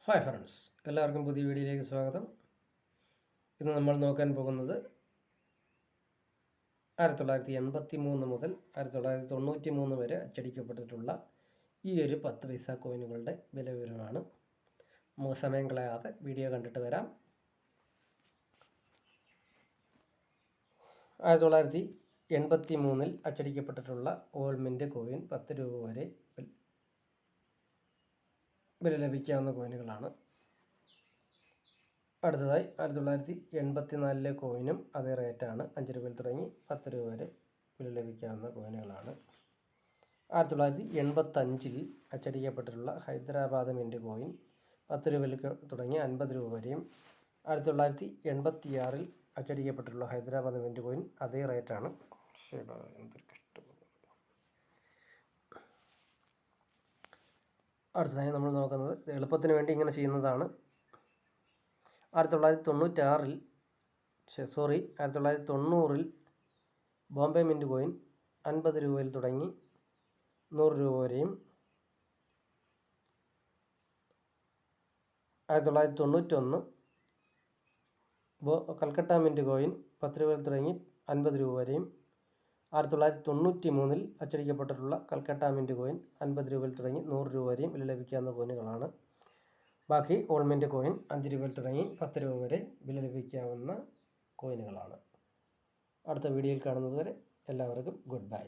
Hi friends, എല്ലാവർക്കും പുതിയ വീഡിയോയിലേക്ക് സ്വാഗതം. ഇന്ന് നമ്മൾ നോക്കാൻ പോകുന്നത് 1983 മുതൽ 1993 വരെ അച്ചടിക്കപ്പെട്ടിട്ടുള്ള ഈ ഒരു 10 പൈസ കോയിനുകളുടെ വില വിവരമാണ്. നമുക്ക് സമയം കളയാതെ വീഡിയോ കണ്ടിട്ട് വരാം. 1983 അച്ചടിക്കപ്പെട്ടിട്ടുള്ള ഓൾ മിൻറ്റ് കോയിൻ 10 രൂപ വരെ വില ലഭിക്കാവുന്ന കോയിനുകളാണ്. അടുത്തതായി 1984 കോയിനും അതേ റേറ്റാണ്. 5 രൂപയിൽ തുടങ്ങി 10 രൂപ വരെ വില ലഭിക്കാവുന്ന കോയിനുകളാണ്. 1985 അച്ചടിക്കപ്പെട്ടിട്ടുള്ള ഹൈദരാബാദ് മിൻറ്റ് കോയിൻ 10 രൂപയിൽ തുടങ്ങി 50 രൂപ വരെയും. 1986 അച്ചടിക്കപ്പെട്ടിട്ടുള്ള ഹൈദരാബാദ് മിൻറ്റ് കോയിൻ അതേ റേറ്റാണ്. അടുത്തതായി നമ്മൾ നോക്കുന്നത് എളുപ്പത്തിന് വേണ്ടി ഇങ്ങനെ ചെയ്യുന്നതാണ്. 1990 ബോംബെ മിൻറ്റ് കോയിൻ 50 രൂപയിൽ തുടങ്ങി 100 രൂപ വരെയും. 1991 കൽക്കട്ട മിൻറ്റ് കോയിൻ 10 രൂപയിൽ തുടങ്ങി 50 രൂപ വരെയും. 1993 അച്ചടിക്കപ്പെട്ടിട്ടുള്ള കൽക്കട്ട മിൻറ്റ് കോയിൻ 50 രൂപയിൽ തുടങ്ങി 100 രൂപ വരെയും വില ലഭിക്കാവുന്ന കോയിനുകളാണ്. ബാക്കി ഓൾ മിൻറ്റ് കോയിൻ 5 രൂപയിൽ തുടങ്ങി 10 രൂപ വരെ വില ലഭിക്കാവുന്ന കോയിനുകളാണ്. അടുത്ത വീഡിയോയിൽ കാണുന്നത് വരെ എല്ലാവർക്കും ഗുഡ് ബൈ.